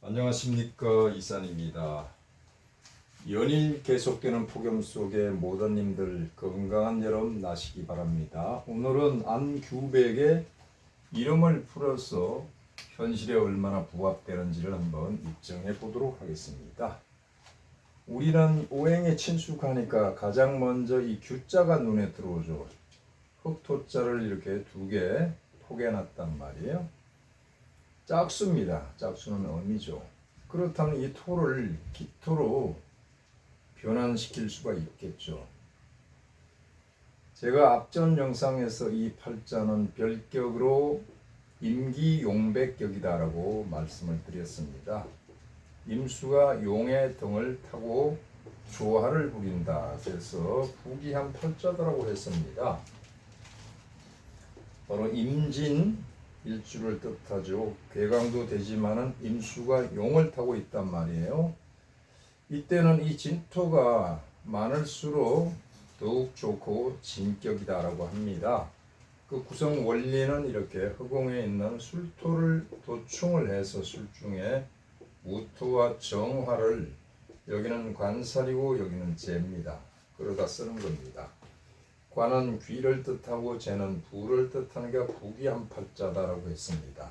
안녕하십니까, 이산입니다. 연일 계속되는 폭염 속에 모더님들 건강한 여름 나시기 바랍니다. 오늘은 안규백의 이름을 풀어서 현실에 얼마나 부합되는지를 한번 입증해 보도록 하겠습니다. 우리는 오행에 친숙하니까 가장 먼저 이 규자가 눈에 들어오죠. 흑토자를 이렇게 두 개 포개놨단 말이에요. 짝수입니다. 짝수는 음이죠. 그렇다면 이 토를 기토로 변환시킬 수가 있겠죠. 제가 앞전 영상에서 이 팔자는 별격으로 임기용백격이다라고 말씀을 드렸습니다. 임수가 용의 등을 타고 조화를 부린다. 그래서 부귀한 팔자다라고 했습니다. 바로 임진 일주를 뜻하죠. 괴강도 되지만은 임수가 용을 타고 있단 말이에요. 이때는 이 진토가 많을수록 더욱 좋고 진격이다라고 합니다. 그 구성 원리는 이렇게 허공에 있는 술토를 도충을 해서 술중에 우토와 정화를, 여기는 관살이고 여기는 재입니다. 그러다 쓰는 겁니다. 관은 귀를 뜻하고 재는 부를 뜻하는 게 부귀한 팔자다라고 했습니다.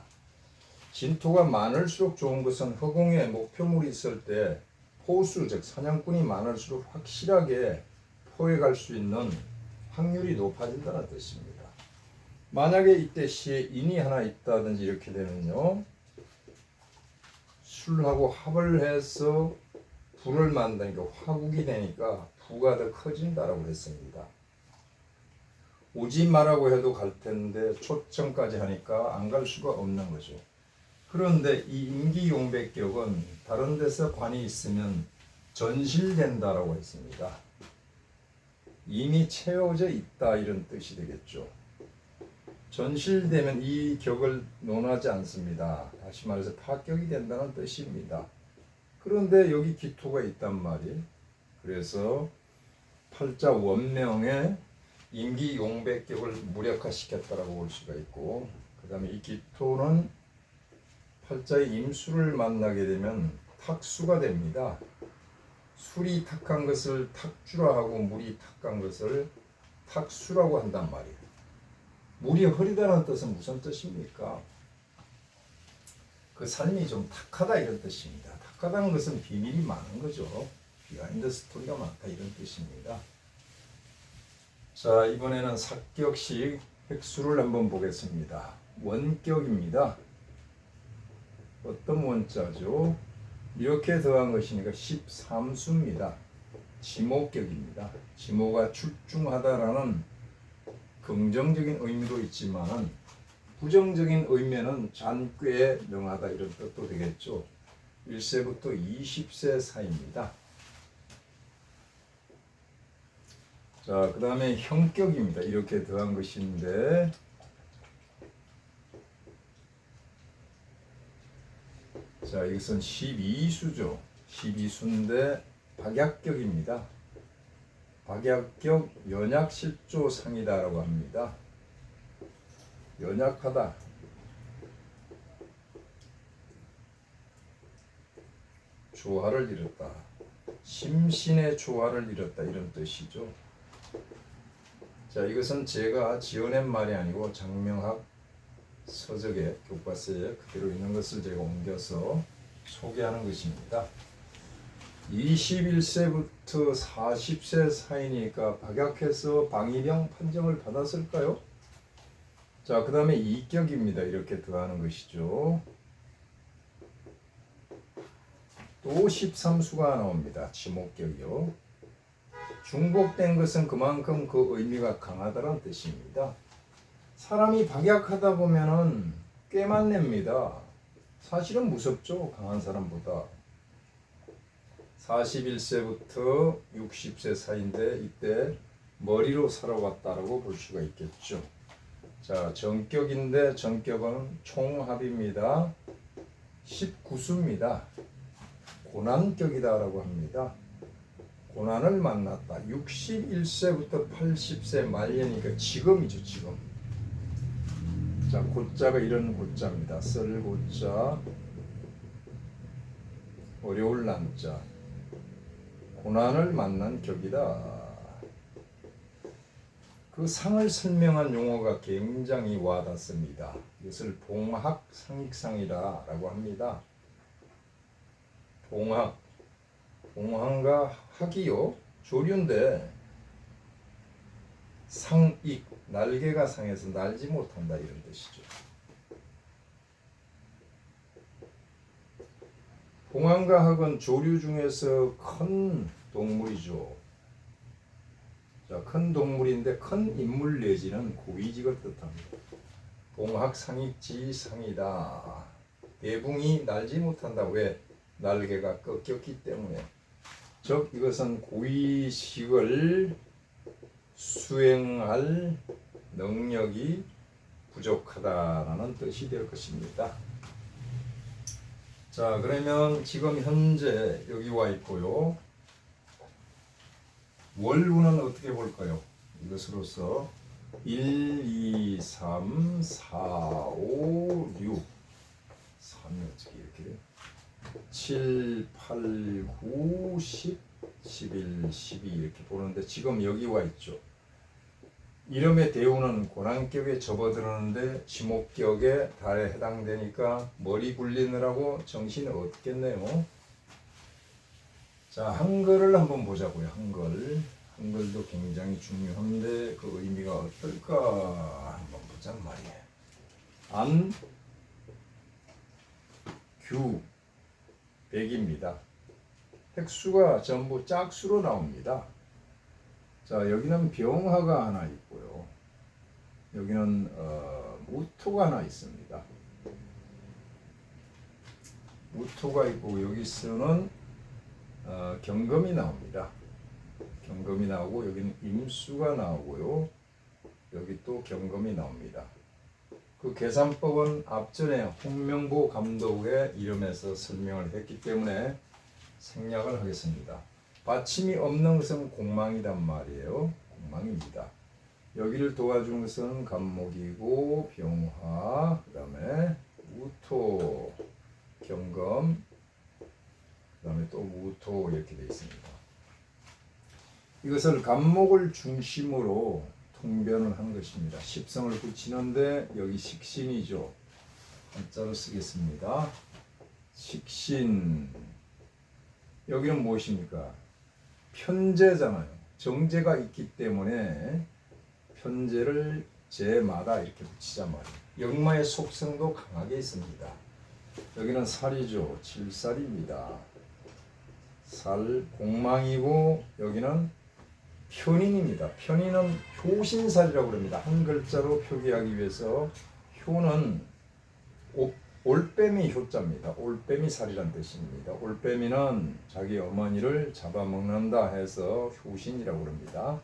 진토가 많을수록 좋은 것은 허공에 목표물이 있을 때 포수, 즉 사냥꾼이 많을수록 확실하게 포획할 수 있는 확률이 높아진다는 뜻입니다. 만약에 이때 시에 인이 하나 있다든지 이렇게 되면요, 술하고 합을 해서 불을 만드니까 화국이 되니까 부가 더 커진다라고 했습니다. 오지 마라고 해도 갈 텐데 초청까지 하니까 안 갈 수가 없는 거죠. 그런데 이 임기용백격은 다른 데서 관이 있으면 전실된다라고 했습니다. 이미 채워져 있다 이런 뜻이 되겠죠. 전실되면 이 격을 논하지 않습니다. 다시 말해서 파격이 된다는 뜻입니다. 그런데 여기 기토가 있단 말이에요. 그래서 팔자 원명에 임기용백격을 무력화시켰다라고 볼 수가 있고, 그 다음에 이 기토는 팔자의 임수를 만나게 되면 탁수가 됩니다. 술이 탁한 것을 탁주라 하고 물이 탁한 것을 탁수라고 한단 말이에요. 물이 흐리다는 뜻은 무슨 뜻입니까? 그 삶이 좀 탁하다 이런 뜻입니다. 탁하다는 것은 비밀이 많은 거죠. 비하인드 스토리가 많다 이런 뜻입니다. 자, 이번에는 사격식 획수를 한번 보겠습니다. 원격입니다. 어떤 원자죠? 이렇게 더한 것이니까 13수입니다. 지모격입니다. 지모가 출중하다라는 긍정적인 의미도 있지만 부정적인 의미는 잔꾀에 능하다 이런 뜻도 되겠죠. 1세부터 20세 사이입니다. 자, 그 다음에 형격입니다. 이렇게 더한 것인데 자, 이것은 12수죠. 12수인데 박약격입니다. 박약격 연약실조상이다라고 합니다. 연약하다. 조화를 이뤘다. 심신의 조화를 이뤘다 이런 뜻이죠. 자, 이것은 제가 지어낸 말이 아니고 장명학 서적에 교과서에 그대로 있는 것을 제가 옮겨서 소개하는 것입니다. 21세부터 40세 사이니까 박약해서 방위병 판정을 받았을까요? 자, 그 다음에 이격입니다. 이렇게 더하는 것이죠. 또 13수가 나옵니다. 지목격이요. 중복된 것은 그만큼 그 의미가 강하다는 뜻입니다. 사람이 박약하다 보면은 꾀만 냅니다. 사실은 무섭죠. 강한 사람보다. 41세부터 60세 사이인데 이때 머리로 살아왔다라고 볼 수가 있겠죠. 자, 정격인데 정격은 총합입니다. 19수입니다. 고난격이다라고 합니다. 고난을 만났다. 61세부터 80세 말년이니까 지금이죠, 지금. 자, 고자가 이런 고자입니다. 썰고자, 어려울 난자 고난을 만난 격이다. 그 상을 설명한 용어가 굉장히 와닿습니다. 이것을 봉학상익상이라고 합니다. 봉학과 학이요 조류인데 상익 날개가 상해서 날지 못한다 이런 뜻이죠. 봉황과 학은 조류 중에서 큰 동물이죠. 자, 큰 동물인데 큰 인물 내지는 고위직을 뜻합니다. 봉학상익지상이다. 대붕이 날지 못한다. 왜? 날개가 꺾였기 때문에. 즉 이것은 고위직을 수행할 능력이 부족하다라는 뜻이 될 것입니다. 자, 그러면 지금 현재 여기 와 있고요. 월운은 어떻게 볼까요? 이것으로서 1, 2, 3, 4, 5, 6 3이 어떻게 이렇게 7, 8, 9, 10, 11, 12 이렇게 보는데 지금 여기 와 있죠. 이름의 대우는 고난격에 접어들었는데 지목격에 달에 해당되니까 머리 굴리느라고 정신이 없겠네요. 자, 한글을 한번 보자고요. 한글도 굉장히 중요한데 그 의미가 어떨까 한번 보자 말이에요. 안, 규, 백입니다. 획수가 전부 짝수로 나옵니다. 자, 여기는 병화가 하나 있고요. 여기는 무토가 하나 있습니다. 무토가 있고 여기서는 경금이 나옵니다. 경금이 나오고 여기는 임수가 나오고요. 여기 또 경금이 나옵니다. 그 계산법은 앞전에 홍명보 감독의 이름에서 설명을 했기 때문에 생략을 하겠습니다. 받침이 없는 것은 공망이란 말이에요. 공망입니다. 여기를 도와주는 것은 간목이고 병화, 그 다음에 무토, 경금, 그 다음에 또 무토 이렇게 되어 있습니다. 이것을 간목을 중심으로 통변을 한 것입니다. 십성을 붙이는데 여기 식신이죠. 한자로 쓰겠습니다. 식신. 여기는 무엇입니까? 편제잖아요. 정제가 있기 때문에 편제를 제마다 이렇게 붙이자 말이에요. 역마의 속성도 강하게 있습니다. 여기는 살이죠. 칠살입니다. 살 공망이고 여기는 편인입니다. 편인은 효신살이라고 합니다. 한 글자로 표기하기 위해서 효는 올빼미 효자입니다. 올빼미 살이란 뜻입니다. 올빼미는 자기 어머니를 잡아먹는다 해서 효신이라고 합니다.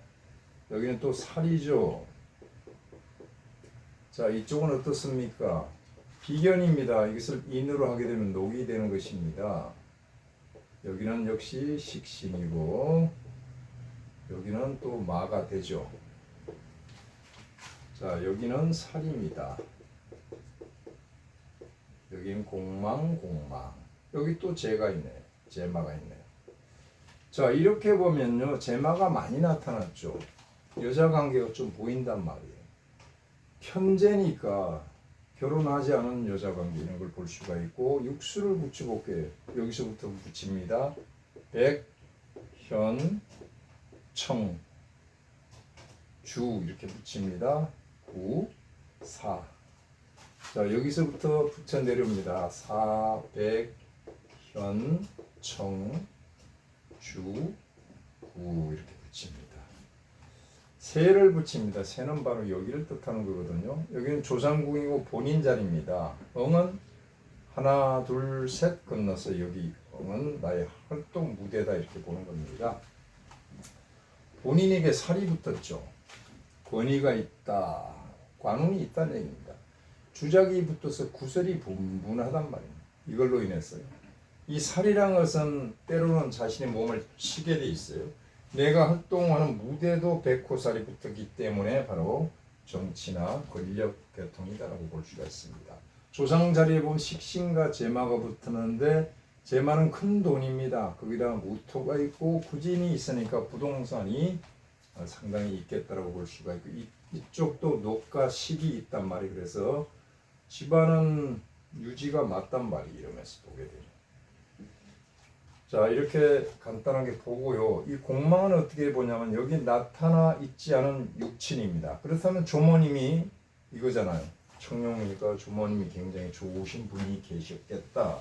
여기는 또 살이죠. 자, 이쪽은 어떻습니까? 비견입니다. 이것을 인으로 하게 되면 녹이 되는 것입니다. 여기는 역시 식신이고 여기는 또 마가 되죠. 자, 여기는 살입니다. 여기는 공망. 여기 또 제가 있네요. 제마가 있네요. 자, 이렇게 보면요. 제마가 많이 나타났죠. 여자 관계가 좀 보인단 말이에요. 편제니까 결혼하지 않은 여자 관계 이런 걸 볼 수가 있고 육수를 붙여볼게요. 여기서부터 붙입니다. 백, 현, 청, 주 이렇게 붙입니다. 구, 사. 자, 여기서부터 붙여 내려옵니다. 사, 백, 현, 청, 주, 구 이렇게 붙입니다. 세를 붙입니다. 세는 바로 여기를 뜻하는 거거든요. 여기는 조상궁이고 본인 자리입니다. 응은 하나, 둘, 셋 건너서 여기 응은 나의 활동 무대다 이렇게 보는 겁니다. 본인에게 살이 붙었죠. 권위가 있다. 관운이 있다는 얘기입니다. 주작이 붙어서 구설이 분분하단 말입니다. 이걸로 인해서요. 이 살이란 것은 때로는 자신의 몸을 치게 돼 있어요. 내가 활동하는 무대도 백호살이 붙었기 때문에 바로 정치나 권력 계통이다라고 볼 수가 있습니다. 조상 자리에 보면 식신과 제마가 붙었는데 제만은 큰 돈입니다. 거기다가 무토가 있고 구진이 있으니까 부동산이 상당히 있겠다라고 볼 수가 있고 이쪽도 녹과 식이 있단 말이 그래서 집안은 유지가 맞단 말이 이러면서 보게 되죠. 자 이렇게 간단하게 보고요. 이 공망은 어떻게 보냐면 여기 나타나 있지 않은 육친입니다. 그렇다면 조모님이 이거잖아요. 청룡이니까 조모님이 굉장히 좋으신 분이 계셨겠다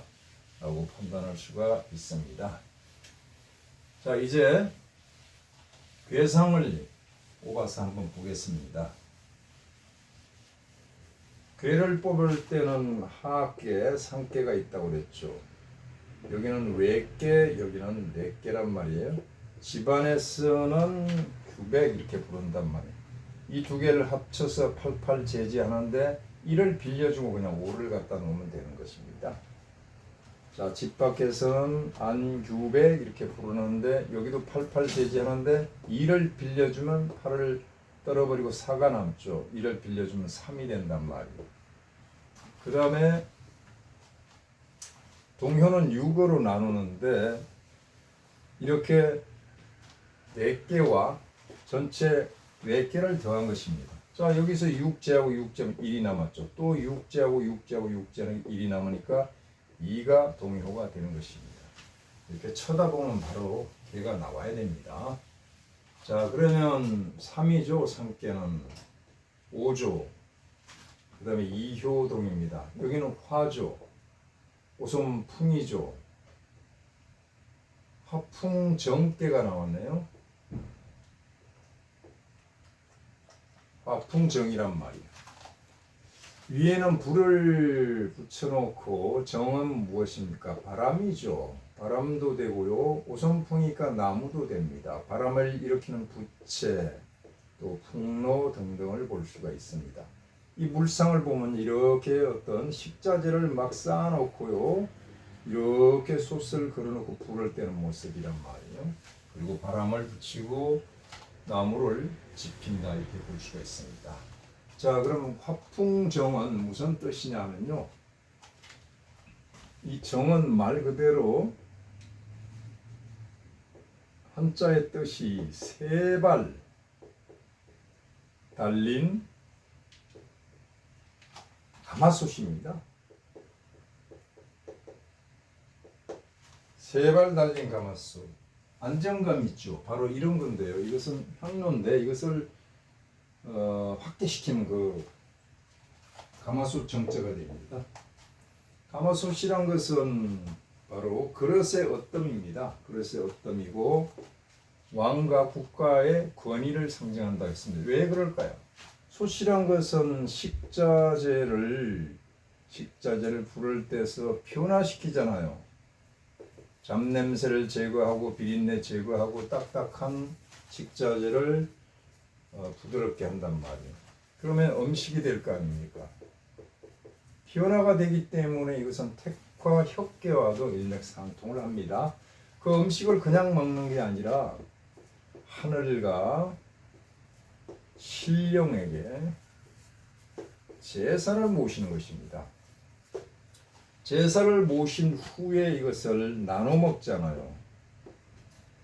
라고 판단할 수가 있습니다. 자 이제 괴상을 뽑아서 한번 보겠습니다. 괴를 뽑을 때는 하계, 상계가 있다고 그랬죠. 여기는 외계, 여기는 내계란 말이에요. 집안에서는 규백 이렇게 부른단 말이에요. 이 두 개를 합쳐서 88 제지하는데 1을 빌려주고 그냥 5를 갖다 놓으면 되는 것입니다. 자, 집 밖에서는 안규백 이렇게 부르는데 여기도 88 제지하는데 2를 빌려주면 8을 떨어버리고 4가 남죠. 1을 빌려주면 3이 된단 말이에요. 그 다음에 동효는 6으로 나누는데 이렇게 4개와 전체 4개를 더한 것입니다. 자 여기서 6제하고 6제는 1이 남았죠. 또 6제하고 6제하고 6제는 1이 남으니까 2가 동효가 되는 것입니다. 이렇게 쳐다보면 바로 개가 나와야 됩니다. 자 그러면 3이죠. 3개는 5조 그 다음에 2효동입니다. 여기는 화조 오손풍이죠. 화풍정대가 나왔네요. 화풍정이란 말이에요. 위에는 불을 붙여놓고 정은 무엇입니까? 바람이죠. 바람도 되고요. 오선풍이니까 나무도 됩니다. 바람을 일으키는 부채, 또 풍로 등등을 볼 수가 있습니다. 이 물상을 보면 이렇게 어떤 식자재를 막 쌓아놓고요. 이렇게 솥을 걸어놓고 불을 떼는 모습이란 말이에요. 그리고 바람을 붙이고 나무를 지핀다 이렇게 볼 수가 있습니다. 자, 그럼 화풍정은 무슨 뜻이냐면요. 이 정은 말 그대로 한자의 뜻이 세 발 달린 가마솥입니다. 세 발 달린 가마솥. 안정감 있죠. 바로 이런 건데요. 이것은 향로인데 이것을 확대시키는 그 가마솥 정자가 됩니다. 가마솥이란 것은 바로 그릇의 어뜸입니다. 그릇의 어뜸이고 왕과 국가의 권위를 상징한다 했습니다. 왜 그럴까요? 솥이란 것은 식자재를 불을 떼서 변화시키잖아요. 잡냄새를 제거하고 비린내 제거하고 딱딱한 식자재를 부드럽게 한단 말이에요. 그러면 음식이 될 거 아닙니까? 변화가 되기 때문에 이것은 택과 혁계와도 일맥상통을 합니다. 그 음식을 그냥 먹는 게 아니라 하늘과 신령에게 제사를 모시는 것입니다. 제사를 모신 후에 이것을 나눠 먹잖아요.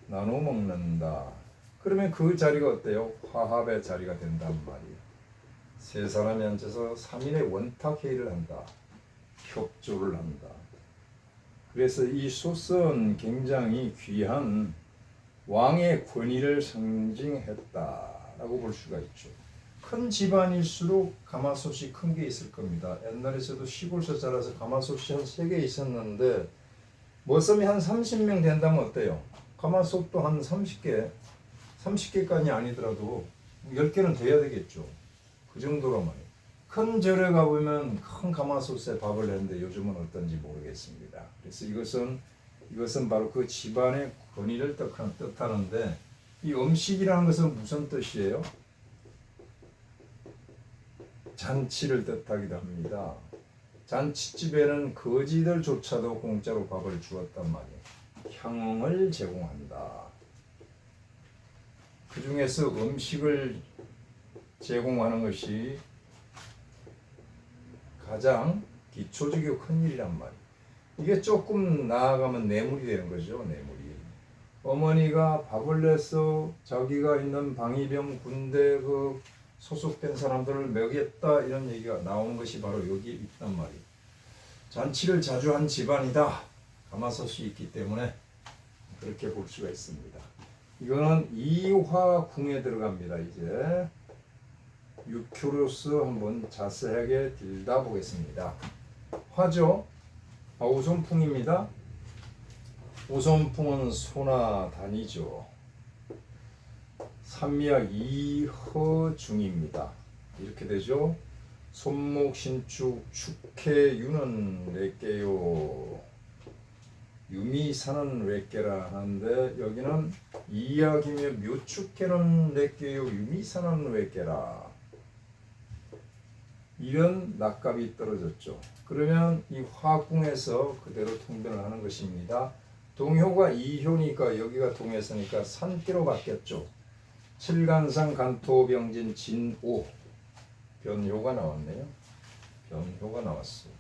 나눠 먹는다. 그러면 그 자리가 어때요? 화합의 자리가 된단 말이에요. 세 사람이 앉아서 3일의 원탁회의를 한다. 협조를 한다. 그래서 이 솥은 굉장히 귀한 왕의 권위를 상징했다라고 볼 수가 있죠. 큰 집안일수록 가마솥이 큰 게 있을 겁니다. 옛날에서도 시골에서 자라서 가마솥이 한 3개 있었는데 머슴이 한 30명 된다면 어때요? 가마솥도 한 30개까지 아니더라도 10개는 돼야 되겠죠. 그 정도로 말이에요. 큰 절에 가보면 큰 가마솥에 밥을 했는데 요즘은 어떤지 모르겠습니다. 그래서 이것은 바로 그 집안의 권위를 뜻하는데 이 음식이라는 것은 무슨 뜻이에요? 잔치를 뜻하기도 합니다. 잔치집에는 거지들조차도 공짜로 밥을 주었단 말이에요. 향응을 제공한다. 그 중에서 음식을 제공하는 것이 가장 기초적이고 큰 일이란 말이에요. 이게 조금 나아가면 뇌물이 되는 거죠. 뇌물이. 어머니가 밥을 내서 자기가 있는 방위병 군대 그 소속된 사람들을 먹였다 이런 얘기가 나오는 것이 바로 여기 있단 말이에요. 잔치를 자주 한 집안이다. 가마솥이 있기 때문에 그렇게 볼 수가 있습니다. 이거는 이화궁에 들어갑니다. 이제 유큐로스 한번 자세하게 들여다보겠습니다. 화죠. 오손풍입니다. 오손풍은 소나 단이죠. 삼미약 이허중입니다. 이렇게 되죠. 손목 신축 축해유는 례께요. 유미사는 례께라 하는데 여기는 이약이며 묘축해는 례께요. 유미사는 례께라. 이런 낙값이 떨어졌죠. 그러면 이 화궁에서 그대로 통변을 하는 것입니다. 동효가 이효니까 여기가 동해서니까 산기로 바뀌었죠. 칠간상 간토병진 진오 변효가 나왔네요. 변효가 나왔어요.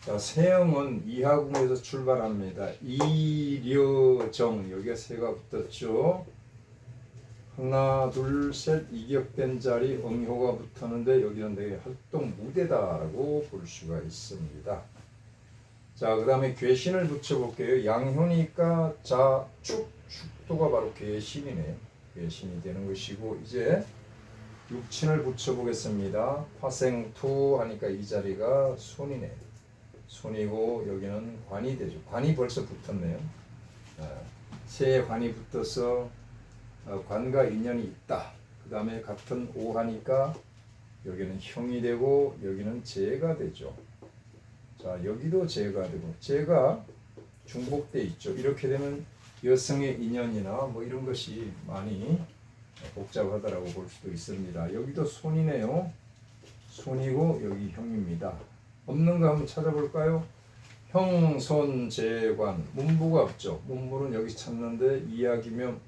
자, 세영은 이하궁에서 출발합니다. 이려정 여기가 세가 붙었죠. 하나 둘 셋 이격된 자리 응효가 붙었는데 여기는 내 활동 무대다라고 볼 수가 있습니다. 자, 그 다음에 괴신을 붙여볼게요. 양효니까 축도가 바로 괴신이네요. 괴신이 되는 것이고 이제 육친을 붙여보겠습니다. 화생투 하니까 이 자리가 손이네. 손이고 여기는 관이 되죠. 관이 벌써 붙었네요. 세 관이 붙어서 관과 인연이 있다. 그 다음에 같은 오하니까 여기는 형이 되고 여기는 재가 되죠. 자, 여기도 재가 되고 재가 중복돼 있죠. 이렇게 되면 여성의 인연이나 뭐 이런 것이 많이 복잡하다라고 볼 수도 있습니다. 여기도 손이네요. 손이고 여기 형입니다. 없는 거 한번 찾아볼까요? 형, 손, 재관 문부가 없죠. 문부는 여기 찾는데 이야기면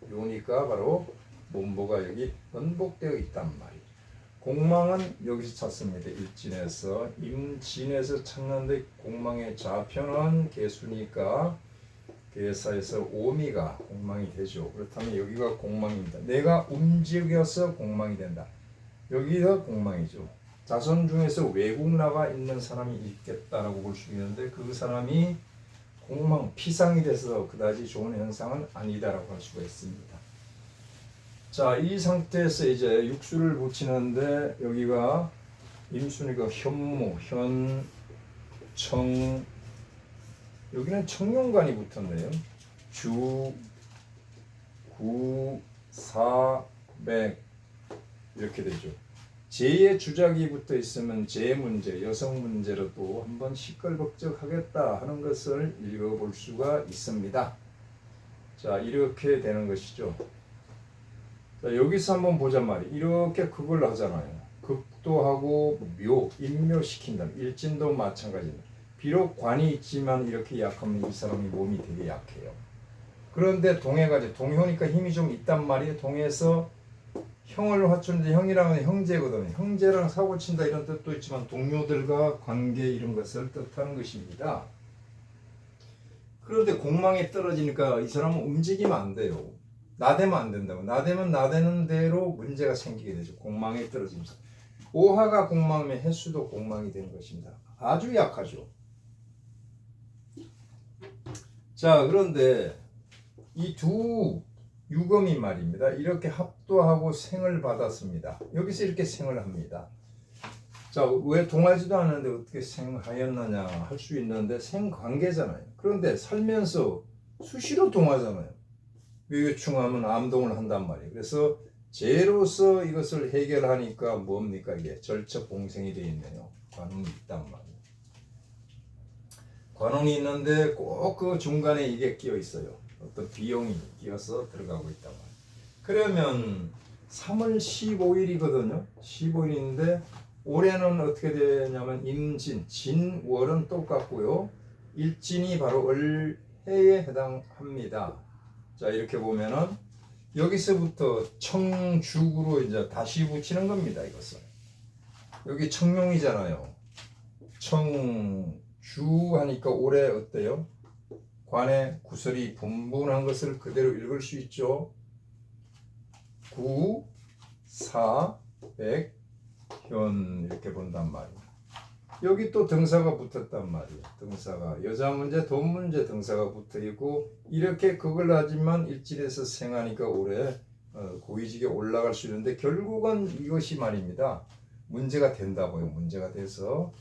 묘니까 바로 문부가 여기 번복되어 있단 말이에요. 공망은 여기서 찾습니다. 일진에서 임진에서 찾는데 공망의 좌편은 개수니까 개사에서 오미가 공망이 되죠. 그렇다면 여기가 공망입니다. 내가 움직여서 공망이 된다. 여기가 공망이죠. 자손 중에서 외국 나가 있는 사람이 있겠다라고 볼 수 있는데 그 사람이 공망 피상이 돼서 그다지 좋은 현상은 아니다라고 할 수가 있습니다. 자, 이 상태에서 이제 육수를 붙이는데 여기가 임순위가 현무, 현, 청 여기는 청룡관이 붙었네요. 주, 구, 사, 백 이렇게 되죠. 재의 주작이 붙어 있으면 재 문제, 여성 문제로 또 한번 시끌벅적하겠다 하는 것을 읽어볼 수가 있습니다. 자, 이렇게 되는 것이죠. 자, 여기서 한번 보자 말이에요. 이렇게 극을 하잖아요. 극도 하고 묘, 인묘시킨다. 일진도 마찬가지입니다. 비록 관이 있지만 이렇게 약하면 이 사람이 몸이 되게 약해요. 그런데 동해가 동효니까 힘이 좀 있단 말이에요. 동해에서 형을 갖추는데 형이랑은 형제거든요. 형제랑 사고 친다 이런 뜻도 있지만 동료들과 관계 이런 것을 뜻하는 것입니다. 그런데 공망에 떨어지니까 이 사람은 움직이면 안 돼요. 나대면 안 된다고. 나대면 나대는 대로 문제가 생기게 되죠. 공망에 떨어지면서. 오하가 공망이면 해수도 공망이 되는 것입니다. 아주 약하죠. 자, 그런데 이 두 유검이 말입니다. 이렇게 합도하고 생을 받았습니다. 여기서 이렇게 생을 합니다. 자, 왜 동하지도 않았는데 어떻게 생하였느냐 할 수 있는데 생관계잖아요. 그런데 살면서 수시로 동하잖아요. 외유충하면 암동을 한단 말이에요. 그래서 재로서 이것을 해결하니까 뭡니까? 이게 절척공생이 되어 있네요. 관운이 있단 말이에요. 관운이 있는데 꼭 그 중간에 이게 끼어 있어요. 어떤 비용이 끼어서 들어가고 있단 말이에요. 그러면 3월 15일이거든요. 15일인데 올해는 어떻게 되냐면 임진, 진월은 똑같고요. 일진이 바로 을해에 해당합니다. 자, 이렇게 보면은 여기서부터 청죽으로 이제 다시 붙이는 겁니다. 이것은 여기 청룡이잖아요. 청 주 하니까 올해 어때요? 관의 구설이 분분한 것을 그대로 읽을 수 있죠. 구, 사, 백, 현 이렇게 본단 말이에요. 여기 또 등사가 붙었단 말이에요. 등사가 여자 문제, 돈 문제 등사가 붙어 있고 이렇게 그걸 하지만 일진에서 생하니까 올해 고위직에 올라갈 수 있는데 결국은 이것이 말입니다. 문제가 된다고요. 문제가 돼서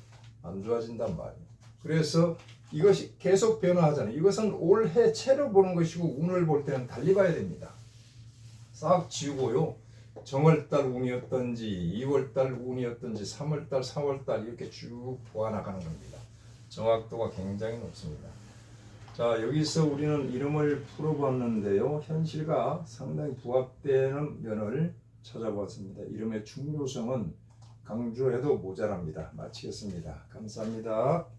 안 좋아진단 말이에요. 그래서 이것이 계속 변화하잖아요. 이것은 올해 채로 보는 것이고 운을 볼 때는 달리 봐야 됩니다. 싹 지우고요. 정월달 운이었던지 2월달 운이었던지 3월달 4월달 이렇게 쭉 보아나가는 겁니다. 정확도가 굉장히 높습니다. 자, 여기서 우리는 이름을 풀어봤는데요. 현실과 상당히 부합되는 면을 찾아보았습니다. 이름의 중요성은 강조해도 모자랍니다. 마치겠습니다. 감사합니다.